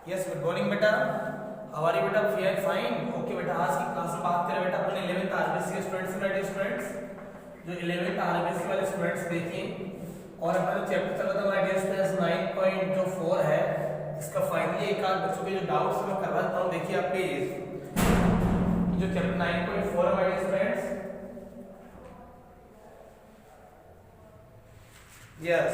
Yes good morning बेटा, हमारी बेटा फेयर फाइन। ओके बेटा, आज की क्लास में बात करें बेटा अपने 11th आरबीएससी के स्टूडेंट्स से। बेटा स्टूडेंट्स जो 11th आरबीएससी वाले स्टूडेंट्स देखें और अपना चैप्टर चल रहा था माय डियर स्टूडेंट्स 9.4 है, इसका फाइनली एक आध बच्चों के जो डाउट्स मैं करवाता हूं। देखिए आप प्लीज जो चैप्टर 9.4 है my dear students, yes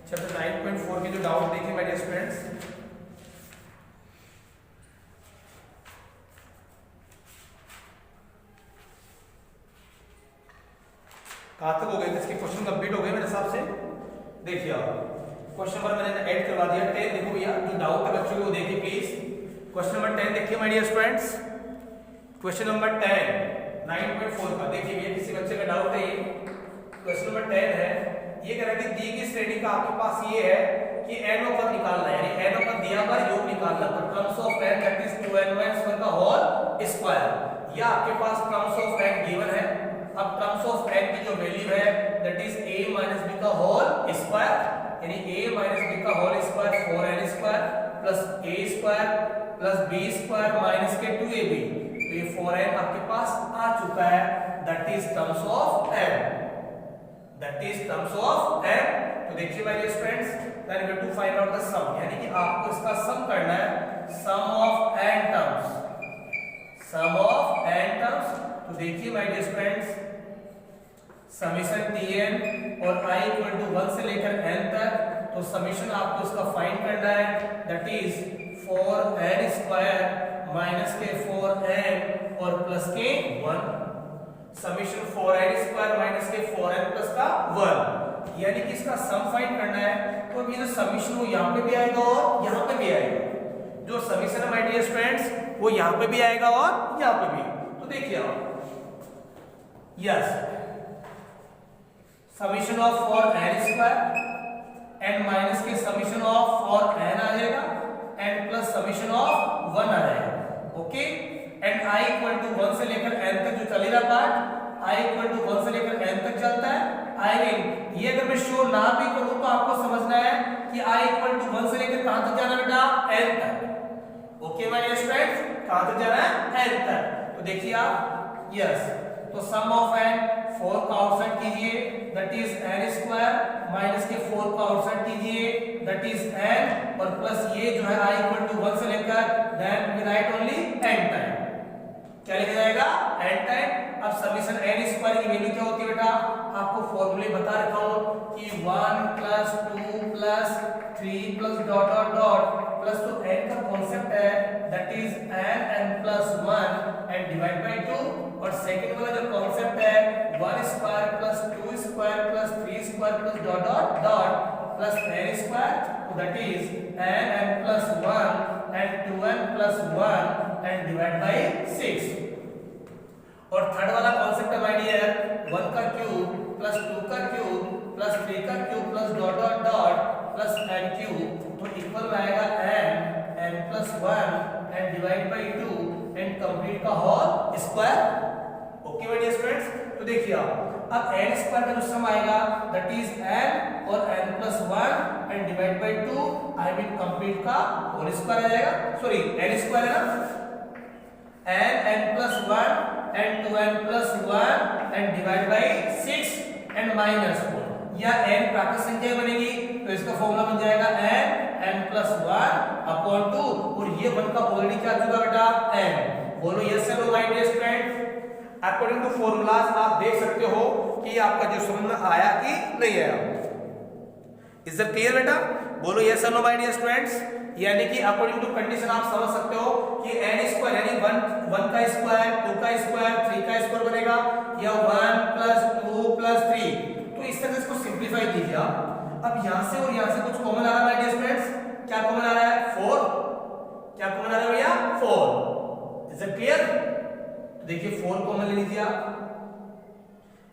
chapter 9.4 के जो डाउट देखे मेरे स्टूडेंट्स, कहां तक हो गए थे? इसके क्वेश्चन कंप्लीट हो गए मेरे हिसाब से। देखिए आप क्वेश्चन नंबर मैंने ऐड करवा दिया 10। देखो भैया जो डाउट है बच्चों को देखिए प्लीज। क्वेश्चन नंबर 10 देखिए my dear students, question number 10 9.4 का। देखिए भैया किसी बच्चे का डाउट है, ये क्वेश्चन नंबर 10 है। ये कह रहा है कि दी गई श्रेणी का आपके पास ये है कि n ओवर निकालना है, यानी n ओवर दिया पर योग निकालना। तो terms of n that is 2n-1 का होल स्क्वायर। या आपके पास टर्म्स ऑफ n गिवन है। अब टर्म्स ऑफ n की जो वैल्यू है दैट इज a - b का होल स्क्वायर, यानी a - b का whole square 4n² plus a² plus b² minus के 2ab। तो ये 4n आपके पास आ चुका है, that is terms of n, that is terms of n। तो देखिए my dear students, then we have to find out the sum, यानी कि आपको इसका सम करना है, sum of n terms, sum of n terms। तो देखिए my dear students, summation tn और i इक्वल टू 1 से लेकर n तक, तो समेशन आपको इसका फाइंड करना है, that is 4n² माइनस के 4n और प्लस के 1। समेशन 4n² माइनस के 4n प्लस का 1, यानी कि इसका सम फाइंड करना है। तो ये जो समेशन वो यहाँ पे भी आएगा और यहाँ पे भी आएगा। जो समेशन है माय डियर स्टूडेंट्स वो यहाँ पे भी आएगा और यहाँ पे भी। तो देखिए आप, yes summation of 4n² n minus के समेशन ऑफ 4n आ जाएगा, n प्लस समेशन ऑफ 1 आ जाएगा। Okay, and i equal to 1 से लेकर n तक जो चलेगा पार्ट, i इक्वल टू 1 से लेकर n तक चलता है। आई मीन ये अगर मैं शो ना भी करूं तो आपको समझना है कि i इक्वल टू 1 से लेकर कहां तक जाना बेटा? n तक। ओके माय डियर स्टूडेंट्स, कहां तक जाना है? n तक। तो देखिए आप, यस तो सम ऑफ n 4 का आउटसाइड कीजिए, दैट इज n² माइनस के 4 का आउटसाइड कीजिए, दैट इज n और प्लस ये जो है i इक्वल टू 1 से लेकर then we write only n time. क्या लिखा जाएगा? n time. अब समेशन n² की वैल्यू क्या होती है बेटा? आपको फॉर्मूले बता रखा हूं कि 1 plus 2 plus 3 plus dot dot dot plus. तो n का कांसेप्ट है that is n plus 1 and divide by 2। और सेकंड वाला जो कांसेप्ट है 1² plus 2² plus 3² plus dot dot dot plus n²। तो that is n plus 1 and 2n plus 1 and divide by 6। और third वाला कांसेप्ट है माय डियर 1 का cube plus 2 का क्यूब प्लस 3 का cube plus dot dot dot plus n cube. तो equal में आएगा n plus 1 and divide by 2 and complete का whole square. Okay my dear students, तो देखिए आप अब n² का जो सम आएगा दैट इज n और n plus 1 and divide by 2, I mean complete का होल स्क्वायर आ जाएगा। सॉरी n² है ना, n plus 1 and 2n plus 1 and divide by 6 and minus 4। या n प्राकृत संख्या बनेगी तो इसका फॉर्मूला बन जाएगा n plus 1 upon 2। और ये 1 का ऑलरेडी क्या आ चुका बेटा? n। बोलो यस और no my dear student. According to formulas आप देख सकते हो कि आपका जो समझ में आया कि नहीं आया। इज इट क्लियर बेटा? बोलो यस और नो माय डियर स्टूडेंट्स। यानी कि अकॉर्डिंग टू कंडीशन आप समझ सकते हो कि n² यानी 1 का स्क्वायर 2 का स्क्वायर 3 का स्क्वायर बनेगा, या 1 प्लस 2 प्लस 3। तो इस तरह से इसको सिंपलीफाई कीजिए आप। अब यहां से और यहां से कुछ कॉमन आ रहा है डियर स्टूडेंट्स। क्या कॉमन आ रहा है? 4। क्या कॉमन आ रहा है भैया? 4। Is it clear? तो देखिए 4 कॉमन ले लीजिए आप,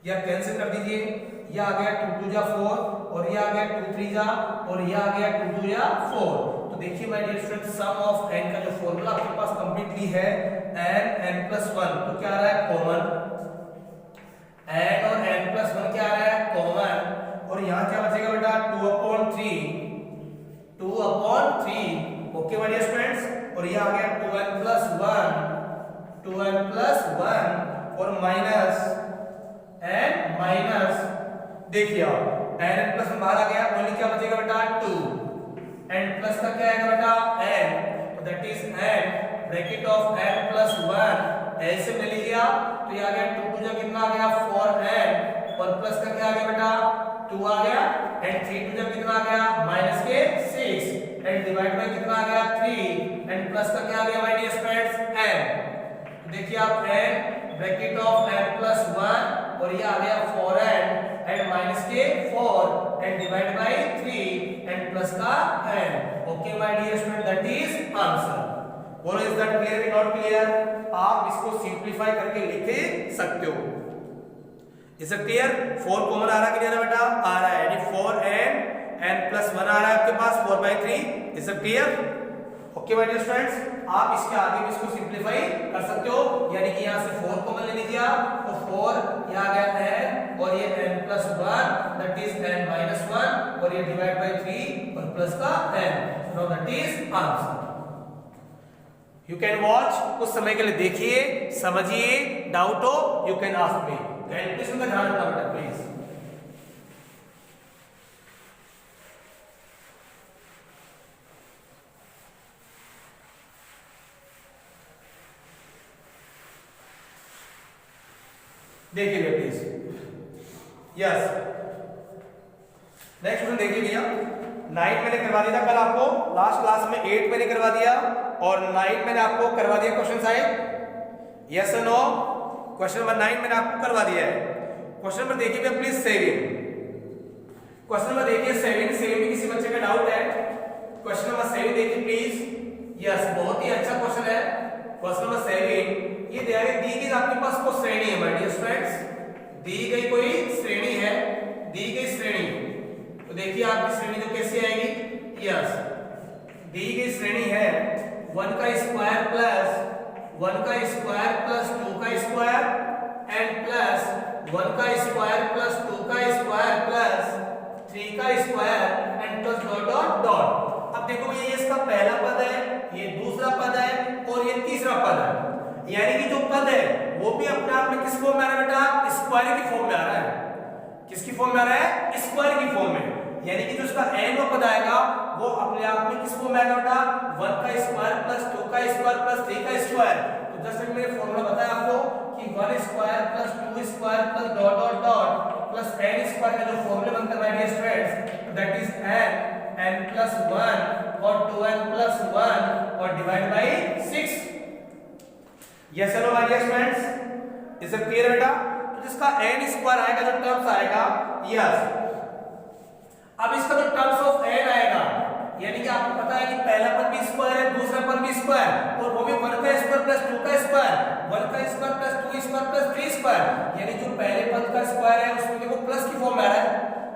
या कैंसिल कर दीजिए। ये आ गया 2 2 जा 4 और ये आ गया 2 3 जा और ये आ गया 2 2 जा 4। तो देखिए my dear student, sum of n का जो फॉर्मूला आपके पास कंप्लीटली है n प्लस 1, तो क्या आ रहा है? कॉमन n और n प्लस 1 क्या आ रहा है? और यहाँ क्या बचेगा बेटा 2/3, 2/3। ओके माय डियर स्टूडेंट्स, और ये आ गया 2n + 1, 2n + 1 और माइनस n माइनस, देखिए आप n प्लस बाहर आ गया, ओनली क्या बचेगा बेटा 2, n प्लस का क्या आएगा बेटा n, तो that is n bracket of n + 1 ऐसे ले लीजिए आप, तो ये आ गया 2 2 कितना आ गया 4n और प्लस का क्या आ गया बेटा 2 आ गया, एंड 3 2 कितना आ गया माइनस के 6 एंड डिवाइड बाय कितना आ गया 3 एंड प्लस का क्या आ गया माय डियर स्टूडेंट्स n। तो देखिए आप n ब्रैकेट ऑफ n + 1 और ये आ गया 4n एंड माइनस के 4 and divide by 3 and plus का n। Okay my dear student, that is answer. बोलो इज दैट क्लियर और नॉट क्लियर? आप इसको सिंपलीफाई करके लिख सकते हो। Is it clear? 4 कॉमन आ रहा कि नहीं आ रहा बेटा? आ रहा है, यानी 4n n + 1 आ रहा है आपके पास 4/3। Is it clear? Okay my dear students, आप इसके आगे भी इसको सिंपलीफाई कर सकते हो, यानी कि यहाँ से 4 कॉमन ले लीजिए आप, तो 4 ये आ गया n और ये n + 1 दैट इज n - 1 और ये डिवाइड बाय 3 और प्लस का n। So now that is answer. You can watch, कुछ समय के लिए देखिए, समझिए, डाउट हो you can ask me. Calculation का ध्यान रखना बेटा प्लीज। देखिए भैया प्लीज, यस नेक्स्ट क्वेश्चन देखिए भैया। 9 मैंने करवा दिया था कल आपको, लास्ट क्लास में 8 मैंने करवा दिया और 9 मैंने आपको करवा दिया क्वेश्चन साइड, यस और नो? क्वेश्चन नंबर 9 मैंने आपको करवा दिया है। क्वेश्चन नंबर देखिए भैया प्लीज 7। क्वेश्चन नंबर देखिए 7 में किसी बच्चे का डाउट है? क्वेश्चन नंबर 7 देखिए प्लीज, यस बहुत ही अच्छा क्वेश्चन है। क्वेश्चन नंबर 7 ये दी गई आपके पास कोई श्रेणी है माय डियर स्टूडेंट्स, दी गई कोई श्रेणी है, दी गई श्रेणी, तो देखिए आपकी श्रेणी जो कैसे आएगी, यस दी गई श्रेणी है 1 का स्क्वायर प्लस 1 का स्क्वायर प्लस 2 का स्क्वायर एंड प्लस 1 का स्क्वायर प्लस 2 का स्क्वायर प्लस 3 का square and plus dot dot dot. अब देखो ये इसका पहला पद है, ये दूसरा पद है और ये तीसरा पद है, यानी कि जो पद है वो भी अपने आप में किस फॉर्म में आ रहा है बेटा? स्क्वायर की फॉर्म में आ रहा है। किसकी फॉर्म में आ रहा है? स्क्वायर की फॉर्म में, यानी कि जो इसका n पद आएगा वो अपने आप में किस फॉर्म में आएगा बेटा? 1 का स्क्वायर प्लस 2 का स्क्वायर प्लस 3 का स्क्वायर। तो जैसे मैंने फॉर्मूला बताया आपको कि 1 square plus 2 square plus dot dot dot plus n square का जो फॉर्मूला बनता है my dear students, that is n + 1 और 2n + 1 और divide by 6। Yes hello my dear students, is it clear बेटा? तो जिसका n स्क्वायर आएगा जो टर्म्स आएगा, यस अब इसका जो टर्म्स ऑफ n आएगा, यानी कि आपको पता है कि पहला पद भी स्क्वायर है, दूसरा पद भी स्क्वायर और वो भी 1 का स्क्वायर प्लस 2 का स्क्वायर, 1 का square plus 2 square plus 3 square, यानी जो पहले पद का स्क्वायर है उसमें देखो प्लस की फॉर्म में आ रहा है,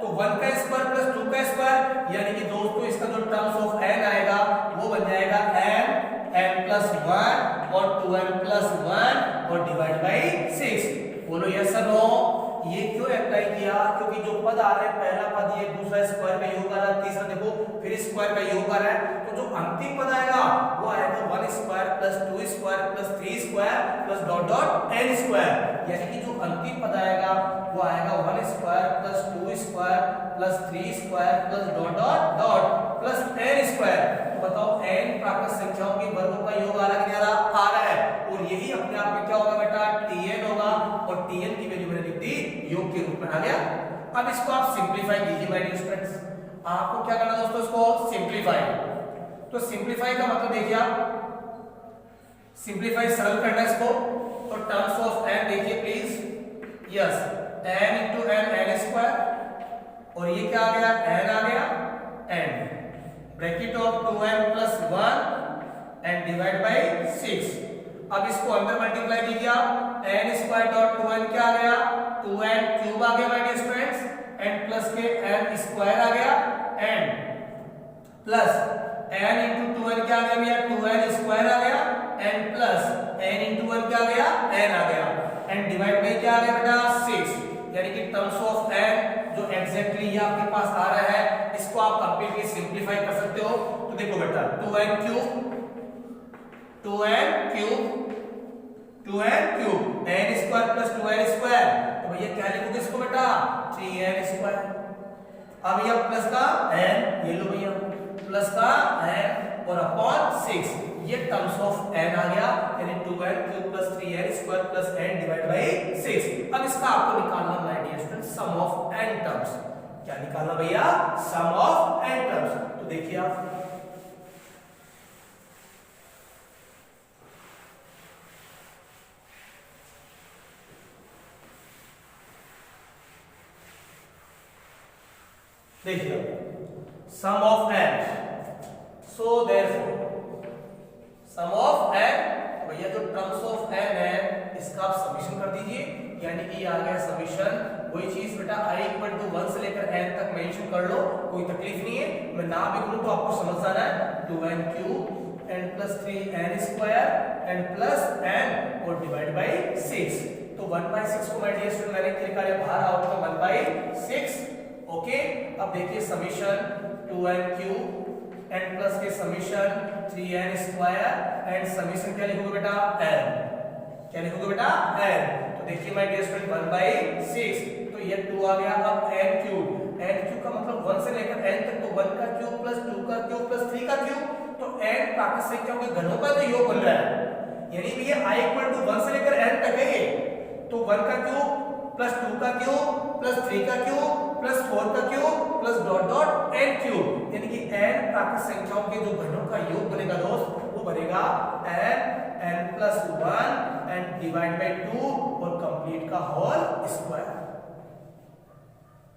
तो 1 का स्क्वायर प्लस 2 का स्क्वायर, यानी कि दोस्तों इसका जो टर्म्स ऑफ n आएगा वो बन जाएगा n + 1 और 2n + 1 और डिवाइड बाय 6। बोलो यस और नो? ये क्यों अप्लाई किया? क्योंकि जो पद आ रहे हैं, पहला पद ये, दूसरा स्क्वायर का योग आ रहा है, तीसरा देखो फिर स्क्वायर का योग आ रहा है, तो जो अंतिम पद आएगा वो आएगा 1 square plus 2 square plus 3 square plus dot dot n square, यानी कि जो अंतिम पद आएगा वो आएगा 1 square plus 2 square plus 3 square plus dot dot dot plus n square. तो बताओ n प्राकृत संख्याओं के वर्गों का योग आ रहा है कि नहीं आ रहा है? और यही अपने आप में क्या होगा बेटा? tn होगा और tn की वैल्यू मैंने लिख दी योग के रूप में आ गया। अब इसको आप सिंपलीफाई कीजिए माय डियर स्टूडेंट्स, आपको क्या करना है दोस्तों? इसको सिंपलीफाई। तो सिंपलीफाई का मतलब देखिए आप, सिंपलीफाई सरल करना है इसको, तो टर्म्स ऑफ n देखिए please, yes n × n square और ये क्या आ गया? n आ गया n bracket of 2n + 1 and divide by 6। अब इसको अंदर मल्टीप्लाई कीजिए आप, n स्क्वायर डॉट 2n क्या आ गया? 2n क्यूब आ गया my dear students, and plus के n स्क्वायर आ गया एंड प्लस n × 2n क्या आ गया भैया? 2n स्क्वायर आ गया एंड प्लस n × 1 क्या आ गया? n आ गया एंड डिवाइड बाय क्या आ गया बेटा? 6, यानी कि टर्म्स ऑफ n जो x एग्जैक्टली ये आपके पास आ रहा है। इसको आप कंप्लीटली सिंपलीफाई कर सकते हो। तो देखो बेटा 2n cube n square plus 2n square, तो भैया क्या लिखोगे इसको बेटा 3n स्क्वायर। अब ये प्लस का n, ये लो भैया प्लस का n और अपॉन 6, ये टर्म्स ऑफ n आ गया, यानी 2n cube plus 3n square plus n divide by 6। अब इसका आपको निकालना my dear student sum of n terms. क्या निकालना भैया? Sum of n terms. तो देखिए आप देखिए sum of n, so therefore sum of n, भैया जो टर्म्स ऑफ n है इसका आप समीशन कर दीजिए, यानी कि आ गया समीशन। वही चीज बेटा i इक्वल टू 1 से लेकर n तक मेंशन कर लो, कोई तकलीफ नहीं है। मैं ना भी करूं तो आपको समझ जाना है 2n cube n plus 3n square n plus n और डिवाइड बाय 6। तो 1/6 को माय डियर स्टूडेंट मैंने लिखा है बाहर आउट में 1/6। ओके, अब देखिए summation 2n cube n plus के summation 3n square and summation क्या लिखोगे बेटा n, क्या लिखोगे बेटा n। तो देखिए माय डियर स्टूडेंट 1/6, तो ये 2 आ गया। अब n क्यूब का मतलब 1 से लेकर n तक, तो 1 का क्यूब प्लस 2 का क्यूब प्लस 3 का क्यूब, तो n प्राकृत संख्याओं के घनों का तो योग बन रहा है, यानी कि ये i इक्वल टू 1 से लेकर n तक है। तो 1 का क्यूब प्लस 2 का क्यूब प्लस 3 का क्यूब प्लस 4 का cube plus dot dot n cube, यानी कि n प्राकृत संख्याओं के जो घनों का योग बनेगा दोस्त, वो बनेगा n plus 1 and divide by 2 और कंप्लीट का होल स्क्वायर।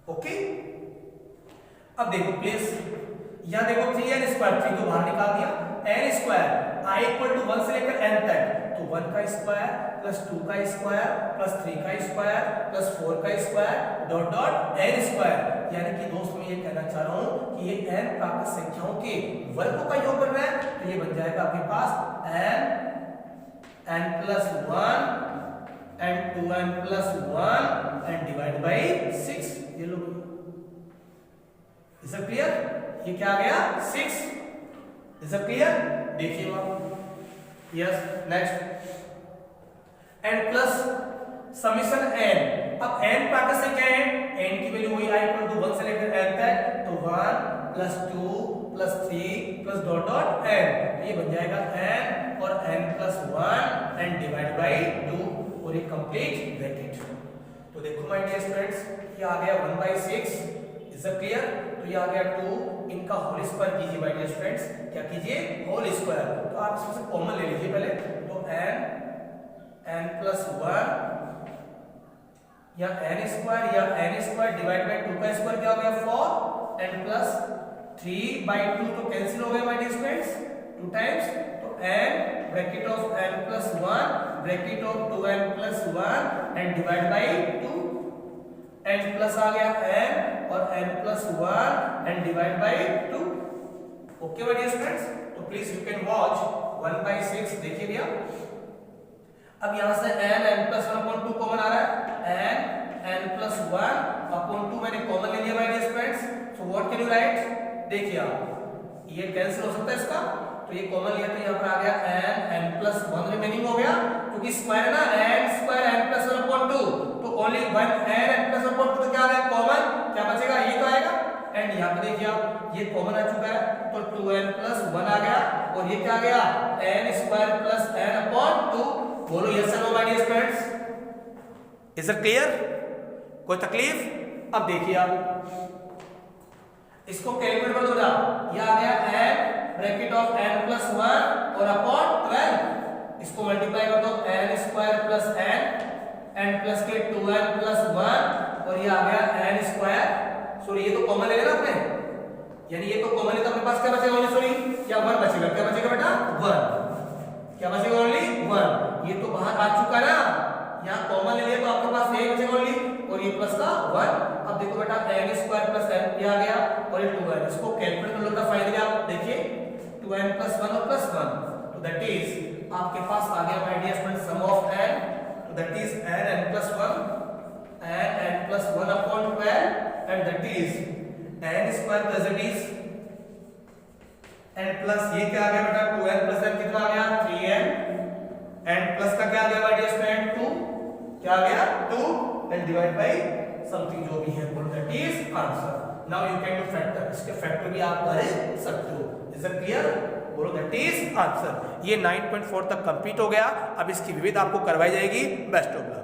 ओके, अब देखो प्लीज यहां देखो 3n स्क्वायर, 3 को बाहर निकाल दिया, n square i equal to 1 से लेकर n तक, तो 1 का स्क्वायर प्लस 2 का स्क्वायर प्लस 3 का स्क्वायर प्लस 4 का square dot dot n square, यानी कि दोस्त मैं ये कहना चाह रहा हूं कि ये n प्राकृत संख्याओं के वर्गों का योग बन रहा है। तो ये बन जाएगा आपके पास n plus 1 and 2n plus 1 and divide by 6। ये लो, इज इट क्लियर? ये क्या आ गया 6। Is it clear? देखिए आप, yes next n plus summation n। अब n प्राकृत संख्या है, n की वैल्यू वही i इक्वल टू 1 से लेकर n तक, तो 1 plus 2 plus 3 plus dot dot n, ये बन जाएगा n और n plus 1 and divide by 2 और ये कंप्लीट ब्रैकेट। तो देखो माय डियर स्टूडेंट्स, ये आ गया 1/6। Is it clear? तो ये आ गया 2, इनका होल स्क्वायर कीजिए माय डियर स्टूडेंट्स। क्या कीजिए? Whole square. तो आप इसमें से कॉमन ले लीजिए पहले, तो n प्लस 1 या n स्क्वायर डिवाइड बाय 2 का स्क्वायर क्या हो गया 4 n प्लस 3/2, तो कैंसिल हो गया माय डियर स्टूडेंट्स 2 टाइम्स, तो n bracket of n plus 1 bracket of 2n plus 1 and divide by 2, n plus आ गया n और n plus 1 and divide by 2। Okay my dear students, तो please you can watch 1/6। देखिए भैया, अब यहां से n प्लस 1/2 कॉमन आ रहा है, n प्लस 1/2 मैंने कॉमन ले लिया my dear students. So what can you write? देखिए आप, ये कैंसिल हो सकता है इसका, तो ये कॉमन लिया तो यहां पर आ गया n प्लस 1 रिमेनिंग हो गया, क्योंकि स्क्वायर है ना, n स्क्वायर n प्लस 1/2, तो ओनली 1 n प्लस 1/2, तो क्या आ गया कॉमन, क्या बचेगा ये तो आएगा। एंड यहां पे देखिए आप, ये कॉमन आ चुका है, तो 2n प्लस 1 आ गया और ये क्या आ गया n स्क्वायर प्लस n/2। बोलो यस और no my dear students, is it clear? कोई तकलीफ? अब देखिए आप इसको कैलकुलेट कर दो, ये आ गया n bracket of n plus 1 और अपॉन 12, इसको मल्टीप्लाई कर दो n square plus n plus के 2n प्लस 1 और ये आ गया n स्क्वायर, सॉरी ये तो कॉमन ले लेना आपने, यानी ये तो कॉमन है, तो अपने पास क्या बचेगा ओनली, सॉरी क्या 1 बचेगा, क्या बचेगा बेटा 1, क्या बचेगा ओनली 1। ये तो बाहर आ चुका है ना, यहाँ कॉमन ले लिया तो आपके पास यही बचेगा ओनली, और ये प्लस का 1। अब देखो बेटा n स्क्वायर प्लस n ये आ गया और ये 2n, इसको कैलकुलेट कर लो बेटा फाइनली आप देखिए 2n प्लस 1 और प्लस 1, तो दैट इज आपके पास आ गया my dear student sum of n, तो that is n plus 1 n plus 1/12 and that is n square plus it is n plus ये क्या आ गया बेटा 2n plus n कितना आ गया 3n n plus का क्या आ गया माय डियर स्टूडेंट 2 क्या आ गया 2 and divide by something जो भी है बोलो that is answer. Now you can do factor, इसके फैक्टर भी आप कर सकते हो. Is it clear? बोलो that is answer. ये 9.4 तक कंप्लीट हो गया. अब इसकी विविध आपको करवाई जाएगी. Best of luck.